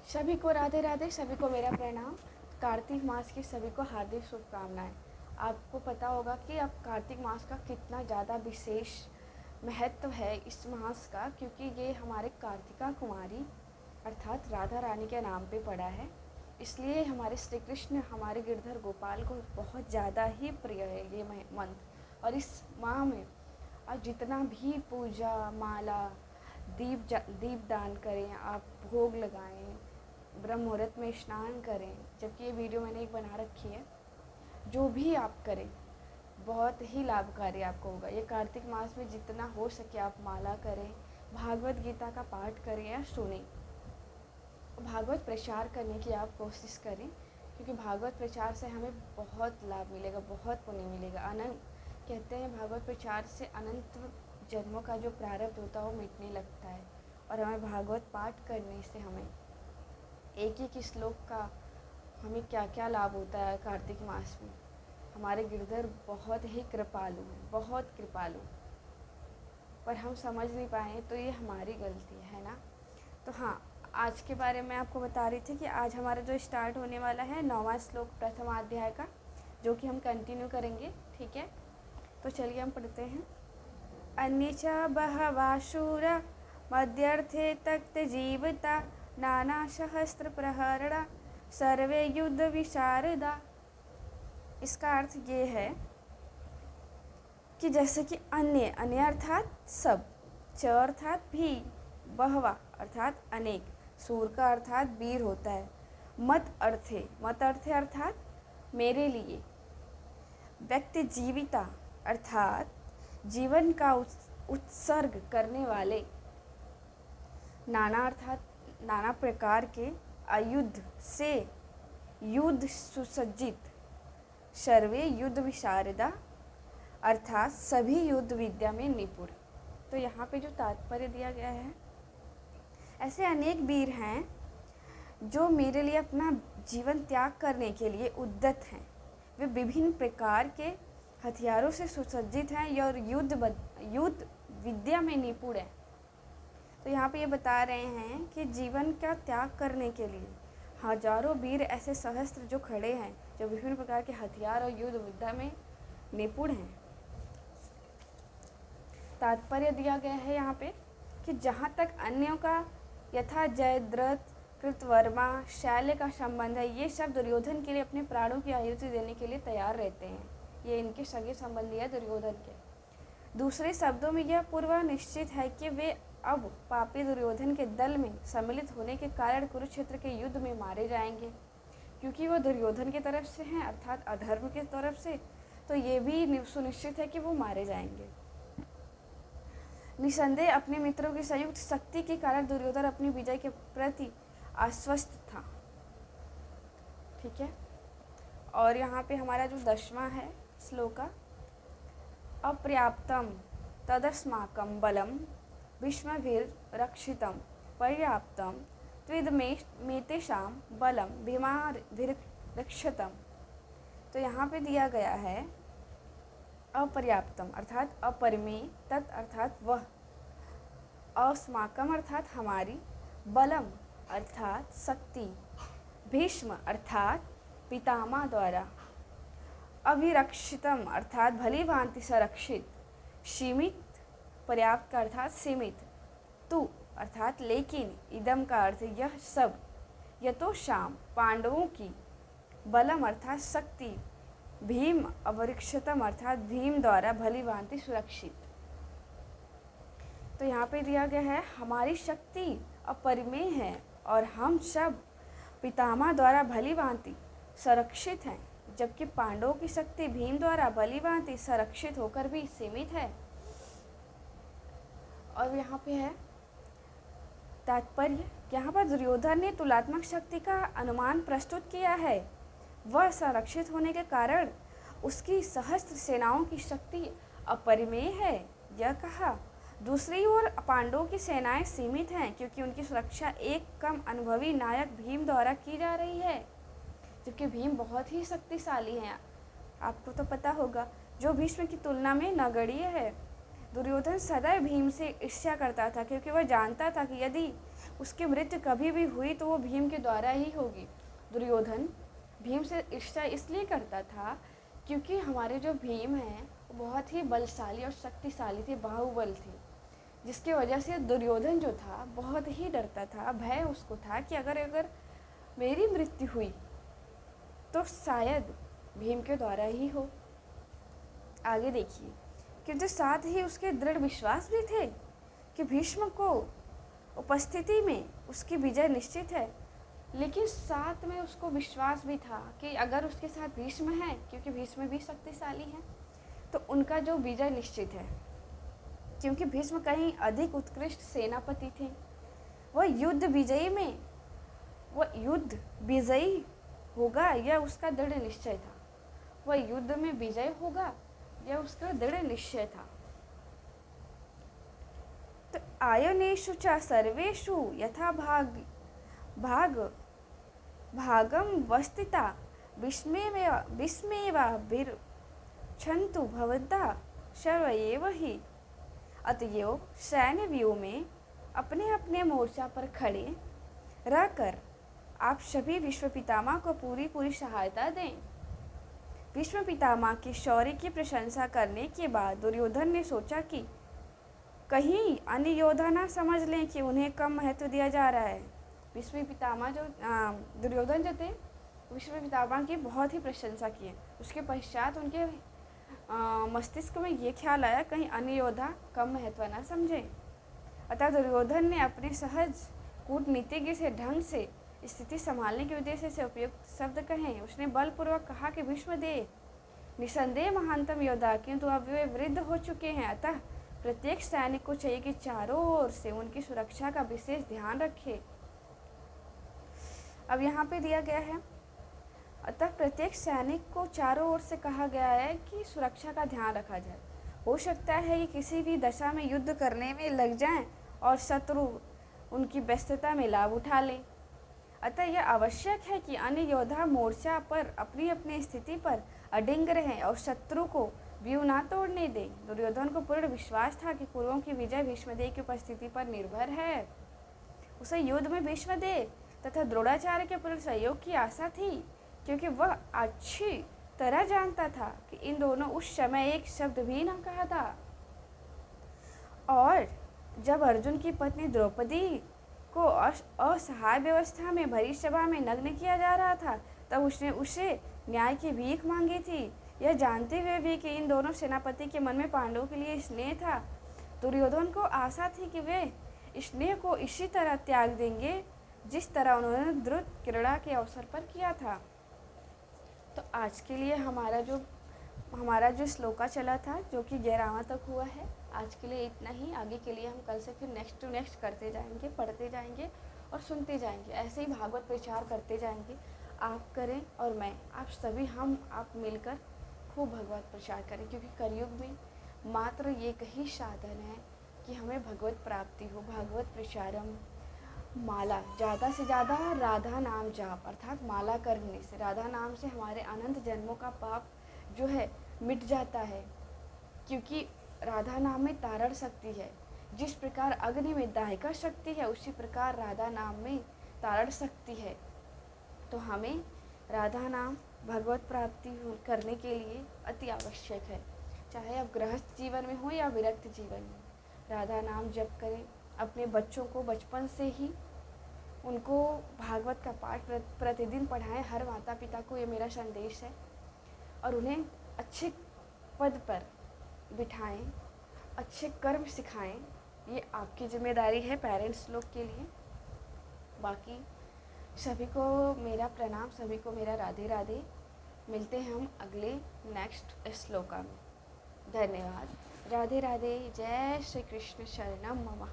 सभी को राधे राधे, सभी को मेरा प्रणाम। कार्तिक मास की सभी को हार्दिक शुभकामनाएं। आपको पता होगा कि अब कार्तिक मास का कितना ज़्यादा विशेष महत्व है इस मास का, क्योंकि ये हमारे कार्तिका कुमारी अर्थात राधा रानी के नाम पे पड़ा है। इसलिए हमारे श्री कृष्ण, हमारे गिरधर गोपाल को बहुत ज़्यादा ही प्रिय है ये मंत्र। और इस माह में आप जितना भी पूजा, माला, दीप दान करें, आप भोग लगाएं, ब्रह्म मुहूर्त में स्नान करें, जबकि ये वीडियो मैंने एक बना रखी है, जो भी आप करें बहुत ही लाभकारी आपको होगा। ये कार्तिक मास में जितना हो सके आप माला करें, भागवत गीता का पाठ करें या सुनें, भागवत प्रचार करने की आप कोशिश करें, क्योंकि भागवत प्रचार से हमें बहुत लाभ मिलेगा, बहुत पुण्य मिलेगा। अनंत कहते हैं भागवत प्रचार से अनंत जन्मों का जो प्रारब्ध होता है वो मिटने लगता है। और हमें भागवत पाठ करने से हमें एक एक श्लोक का हमें क्या क्या लाभ होता है कार्तिक मास में। हमारे गिरधर बहुत ही कृपालु हैं, बहुत कृपालु, पर हम समझ नहीं पाए तो ये हमारी गलती है ना। तो हाँ, आज के बारे में आपको बता रही थी कि आज हमारा जो स्टार्ट होने वाला है 9वां श्लोक प्रथम अध्याय का, जो कि हम कंटिन्यू करेंगे। ठीक है, तो चलिए हम पढ़ते हैं। अन्य च बहवा शूरा मध्यर्थे तक्त जीवता नाना सहस्त्र प्रहरणा सर्वे युद्ध विशारदा। इसका अर्थ ये है कि जैसे कि अन्य, अन्य अर्थात सब, च अर्थात भी, बहवा अर्थात अनेक, सूर का अर्थात वीर होता है, मत अर्थे, मत अर्थे अर्थात मेरे लिए, व्यक्ति जीविता अर्थात जीवन का उत्सर्ग करने वाले, नाना अर्थात नाना प्रकार के, आयुध से युद्ध सुसज्जित, सर्वे युद्ध विशारदा अर्थात सभी युद्ध विद्या में निपुण। तो यहाँ पे जो तात्पर्य दिया गया है, ऐसे अनेक वीर हैं जो मेरे लिए अपना जीवन त्याग करने के लिए उद्यत हैं। वे विभिन्न प्रकार के हथियारों से सुसज्जित हैं और युद्ध विद्या में निपुण हैं। तो यहाँ पे ये बता रहे हैं कि जीवन का त्याग करने के लिए हजारों वीर ऐसे सहस्त्र जो खड़े हैं, जो विभिन्न प्रकार के हथियार और युद्ध विद्या में निपुण हैं। तात्पर्य दिया गया है यहाँ पे कि जहाँ तक अन्यों का यथा जयद्रथ, कृतवर्मा, शैल्य का संबंध है, ये सब दुर्योधन के लिए अपने प्राणों की आहुति देने के लिए तैयार रहते हैं। ये इनके सगे संबंधी है दुर्योधन के। दूसरे शब्दों में यह पूर्व निश्चित है कि वे अब पापी दुर्योधन के दल में सम्मिलित होने के कारण कुरुक्षेत्र के युद्ध में मारे जाएंगे, क्योंकि वो दुर्योधन की तरफ से हैं अर्थात अधर्म की तरफ से, तो ये भी सुनिश्चित है कि वो मारे जाएंगे। निसंदेह अपने मित्रों की संयुक्त शक्ति के कारण दुर्योधन अपनी विजय के प्रति आश्वस्त था। ठीक है, और यहाँ पे हमारा जो 10वां है श्लोका, अपर्याप्तम तदस्माकं बलम भीष्मभिरक्षितं पर्याप्तं त्विदमेतेषां बलम भीमाभिरक्षितं। तो यहाँ पे दिया गया है अपर्याप्तम अर्थात अपरिमेय, तत् अर्थात वह, अस्माकम अर्थात हमारी, बलम अर्थात शक्ति, भीष्म अर्थात पितामह द्वारा, अभिरक्षितम अर्थात भली भांति संरक्षित, सीमित पर्याप्त का अर्थात सीमित, तु अर्थात लेकिन, इदम का अर्थ यह सब, यतो शाम पांडवों की, बलम अर्थात शक्ति, भीम अवरिक्षतम अर्थात भीम द्वारा भली भांति सुरक्षित। तो यहाँ पे दिया गया है हमारी शक्ति अपरिमेय है और हम सब पितामह द्वारा भली भांति संरक्षित हैं, जबकि पांडवों की शक्ति भीम द्वारा भली भांति संरक्षित होकर भी सीमित है। और यहाँ पे है तात्पर्य, यहाँ पर दुर्योधन ने तुलनात्मक शक्ति का अनुमान प्रस्तुत किया है। वह संरक्षित होने के कारण उसकी सहस्त्र सेनाओं की शक्ति अपरिमेय है, यह कहा। दूसरी ओर पांडवों की सेनाएं सीमित हैं, क्योंकि उनकी सुरक्षा एक कम अनुभवी नायक भीम द्वारा की जा रही है, जबकि भीम बहुत ही शक्तिशाली हैं। आपको तो पता होगा, जो भीष्म की तुलना में नगण्य है। दुर्योधन सदैव भीम से ईर्ष्या करता था, क्योंकि वह जानता था कि यदि उसकी मृत्यु कभी भी हुई तो वो भीम के द्वारा ही होगी। दुर्योधन भीम से ईर्ष्या इसलिए करता था क्योंकि हमारे जो भीम हैं वो बहुत ही बलशाली और शक्तिशाली थे, बाहुबल थे, जिसकी वजह से दुर्योधन जो था बहुत ही डरता था। भय उसको था कि अगर अगर मेरी मृत्यु हुई तो शायद भीम के द्वारा ही हो। आगे देखिए, किंतु साथ ही उसके दृढ़ विश्वास भी थे कि भीष्म को उपस्थिति में उसकी विजय निश्चित है। लेकिन साथ में उसको विश्वास भी था कि अगर उसके साथ भीष्म है, क्योंकि भीष्म भी शक्तिशाली हैं, तो उनका जो विजय निश्चित है, क्योंकि भीष्म कहीं अधिक उत्कृष्ट सेनापति थे। वह युद्ध विजयी होगा यह उसका दृढ़ निश्चय था। वह युद्ध में विजय होगा यह उसका दृढ़ निश्चय था। तो आयनेषु च सर्वेषु यथा भागम वस्थिता विस्मेवाभिर्छन्तु भवन्तः सर्वैव हि। अतएव सैन्य व्यूह में अपने अपने मोर्चा पर खड़े रहकर आप सभी भीष्म पितामह को पूरी सहायता दें। भीष्म पितामह के शौर्य की प्रशंसा करने के बाद दुर्योधन ने सोचा कि कहीं अन्य योद्धा ना समझ लें कि उन्हें कम महत्व दिया जा रहा है। भीष्म पितामह दुर्योधन जो थे, भीष्म पितामह की बहुत ही प्रशंसा की। उसके पश्चात उनके मस्तिष्क में ये ख्याल आया कहीं अन्य योद्धा कम महत्व ना समझें। अतः दुर्योधन ने अपने सहज कूटनीतिज्ञ से ढंग से स्थिति संभालने के उद्देश्य से उपयुक्त शब्द कहे। उसने बलपूर्वक कहा कि भीष्मदेव निसंदेह महानतम योद्धा, किंतु अब वे वृद्ध हो चुके हैं। अतः प्रत्येक सैनिक को चाहिए कि चारों ओर से उनकी सुरक्षा का विशेष ध्यान रखे। अब यहाँ पे दिया गया है, अतः प्रत्येक सैनिक को चारों ओर से कहा गया है कि सुरक्षा का ध्यान रखा जाए। हो सकता है कि किसी भी दशा में युद्ध करने में लग जाएं और शत्रु उनकी व्यस्तता में लाभ उठा लें। अतः यह आवश्यक है कि अन्य योद्धा मोर्चा पर अपनी अपनी स्थिति पर अडिग रहें और शत्रु को व्यूह ना तोड़ने दें। दुर्योधन को पूर्ण विश्वास था कि कुरुओं की विजय भीष्मदेव की उपस्थिति पर निर्भर है। उसे युद्ध में भीष्मदेव तथा द्रोणाचार्य के पूर्ण सहयोग की आशा थी, क्योंकि वह अच्छी तरह जानता था कि इन दोनों उस समय एक शब्द भी न कहा था। और जब अर्जुन की पत्नी द्रौपदी को असहाय व्यवस्था में भरी सभा में नग्न किया जा रहा था, तब उसने उसे न्याय की भीख मांगी थी। यह जानते हुए भी कि इन दोनों सेनापति के मन में पांडवों के लिए स्नेह था, दुर्योधन को आशा थी कि वे स्नेह को इसी तरह त्याग देंगे जिस तरह उन्होंने द्रुत क्रीड़ा के अवसर पर किया था। तो आज के लिए हमारा जो श्लोका चला था, जो कि 11वां तक हुआ है, आज के लिए इतना ही। आगे के लिए हम कल से फिर नेक्स्ट टू नेक्स्ट करते जाएंगे, पढ़ते जाएंगे और सुनते जाएंगे। ऐसे ही भागवत प्रचार करते जाएंगे। आप करें और मैं, आप सभी, आप मिलकर खूब भगवत प्रचार करें, क्योंकि कलयुग में मात्र ये ही साधन है कि हमें भगवत प्राप्ति हो। भागवत प्रचारम माला, ज़्यादा से ज़्यादा राधा नाम जाप, अर्थात माला करने से राधा नाम से हमारे अनंत जन्मों का पाप जो है मिट जाता है, क्योंकि राधा नाम में तारण शक्ति है। जिस प्रकार अग्नि में दाहिका शक्ति है, उसी प्रकार राधा नाम में तारण शक्ति है। तो हमें राधा नाम भगवत प्राप्ति करने के लिए अति आवश्यक है। चाहे आप गृहस्थ जीवन में हो या विरक्त जीवन में, राधा नाम जप करें। अपने बच्चों को बचपन से ही उनको भागवत का पाठ प्रतिदिन पढ़ाएं। हर माता पिता को ये मेरा संदेश है। और उन्हें अच्छे पद पर बिठाएं, अच्छे कर्म सिखाएं। ये आपकी जिम्मेदारी है पेरेंट्स लोग के लिए। बाकी सभी को मेरा प्रणाम, सभी को मेरा राधे राधे। मिलते हैं हम अगले नेक्स्ट श्लोका में। धन्यवाद। राधे राधे। जय श्री कृष्ण। शरणम मम।